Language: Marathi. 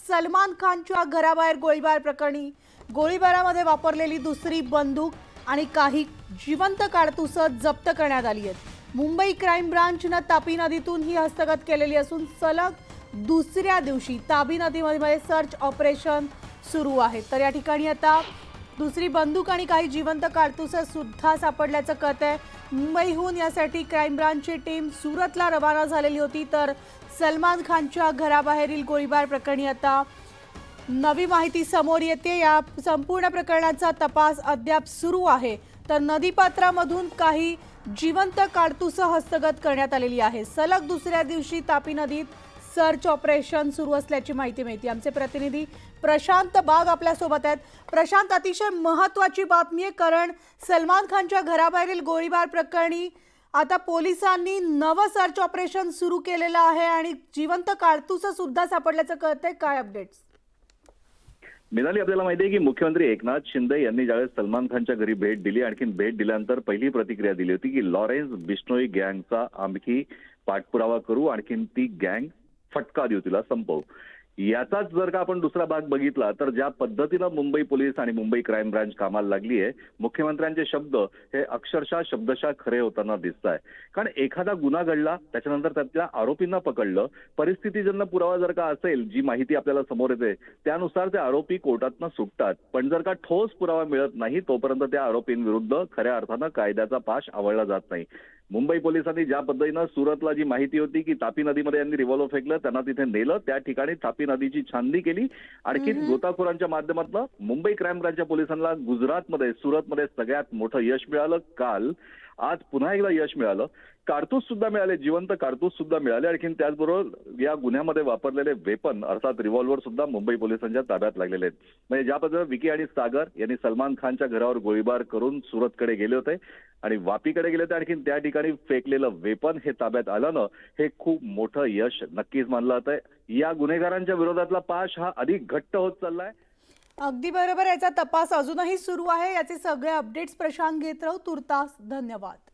सलमान खानच्या घराबाहेर गोळीबार प्रकरणी गोळीबारामध्ये वापरलेली दुसरी बंदूक आणि काही जिवंत काडतुसं जप्त करण्यात आली आहेत। मुंबई क्राईम ब्रांचने तापी नदीतून ही हस्तगत केलेली असून सलग दुसऱ्या दिवशी तापी नदीमध्ये सर्च ऑपरेशन सुरू आहे। तर या ठिकाणी आता दुसरी बंदूक आणि काही जिवंत काडतुसं सुद्धा सापडल्याचं कळतंय। मुंबईहून यासाठी क्राईम ब्रांचची टीम सुरतला रवाना झालेली होती। तर सलमान खानच्या घराबाहेरील गोळीबार प्रकरणी आता नवी माहिती समोर येते। या संपूर्ण प्रकरणाचा तपास अद्याप सुरू आहे। तर नदीपात्रामधून काही जिवंत काडतुसं हस्तगत करण्यात आलेली आहे। सलग दुसऱ्या दिवशी तापी नदीत सर्च ऑपरेशन सुरू असल्याची माहिती मिळते। आमचे प्रतिनिधी प्रशांत बाग आपल्या सोबत आहेत। प्रशांत, अतिशय महत्त्वाची बातमी आहे, कारण सलमान खानच्या घराबाहेरील गोळीबार प्रकरणी आता पोलिसांनी नवं सर्च ऑपरेशन सुरू केलेलं आहे आणि जिवंत काडतुसं सुद्धा सापडल्याचं कळतंय। काय अपडेट्स? मिनाली, आपल्याला माहिती आहे की मुख्यमंत्री एकनाथ शिंदे यांनी ज्यावेळेस सलमान खानच्या घरी भेट दिली, आणखी भेट दिल्यानंतर पहिली प्रतिक्रिया दिली होती की लॉरेन्स बिश्नोई गँगचा आम्ही पाठपुरावा करू, आणखीन ती गँग फटका देऊ, तिला संपवू। याचाच जर का आपण दुसरा भाग बघितला तर ज्या पद्धतीनं मुंबई पोलीस आणि मुंबई क्राईम ब्रांच कामाला लागली आहे, मुख्यमंत्र्यांचे शब्द हे अक्षरशः शब्दशः खरे होताना दिसत आहे। कारण एखादा गुन्हा घडला, त्याच्यानंतर त्यातल्या आरोपींना पकडलं, परिस्थितीजन्य पुरावा जर का असेल, जी माहिती आपल्याला समोर येते त्यानुसार ते आरोपी कोर्टातनं सुटतात। पण जर का ठोस पुरावा मिळत नाही तोपर्यंत त्या आरोपींविरुद्ध खऱ्या अर्थानं कायद्याचा पाश आवळला जात नाही। मुंबई पोलिसांनी ज्या पद्धतीनं सुरतला जी माहिती होती की तापी नदीमध्ये यांनी रिव्हॉल्वर फेकलं, त्यांना तिथे नेलं, त्या ठिकाणी तापी नदीची छाननी केली, आणखी गोताखोरांच्या माध्यमातून मुंबई क्राईम ब्रांचच्या पोलिसांना गुजरातमध्ये सुरतमध्ये सगळ्यात मोठं यश मिळालं। काल आज पुन्हा एकदा यश मिळालं, काडतूस सुद्धा मिळाले, जिवंत काडतूस सुद्धा मिळाले, आणखी त्याचबरोबर या गुन्ह्यामध्ये वापरलेले वेपन अर्थात रिव्हॉल्वर सुद्धा मुंबई पोलिसांच्या ताब्यात लागलेले आहेत। म्हणजे ज्या पद्धतीने विकी आणि सागर यांनी सलमान खानच्या घरावर गोळीबार करून सुरतकडे गेले होते आणि वापीकडे गेले होते, आणखी त्या ठिकाणी फेकलेलं वेपन हे ताब्यात आल्यानं हे खूप मोठं यश नक्कीच मानलं जातंय। या गुन्हेगारांच्या विरोधातला पाश हा अधिक घट्ट होत चाललाय। अगदी बरोबर, याचा तपास अजूनही सुरू आहे। याचे सगळे अपडेट्स प्रशांत घेत राहू। तुर्तास धन्यवाद।